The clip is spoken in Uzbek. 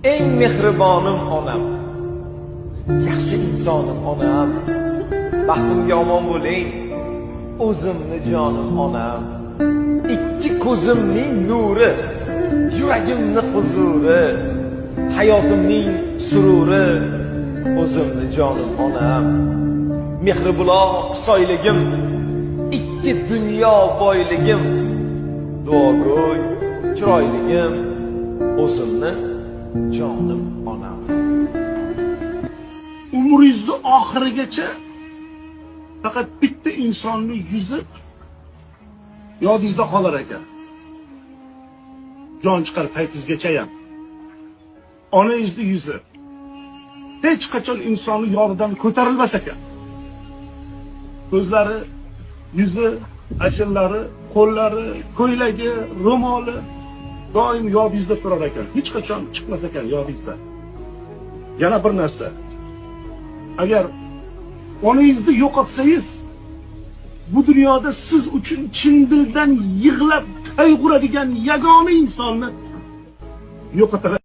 eng mehribonim onam, yaxshi insonim onam. Baxtimga omon bo'ling, o'zimni jonim onam. Ikki ko'zimning nuri, yuragimni huzuri, hayotimning sururi, o'zimni jonim onam. Mehri buloq soyligim, ikki dunyo boyligim, duogo'y chiroyligim, o'zimni jonim onam. Umringizni oxirigacha faqat bitta insonning yuzi yodingizda qolar ekan. Jon chiqar paytingizgacha ham. Onangizning yuzi hech qachon insonning yonidan ko'tarilmas ekan. Ko'zlari, yuzi, ashillari, qo'llari, ko'ylagi, ro'moli doim yodingizda turar ekan. Hech qachon chiqmas ekan yodingizdan. Yana bir narsa. Agar onangizni yo'qotsangiz, bu dunyoda siz uchun chin dildan yig'lab qayg'uradigan yagona insonni yo'qotadi.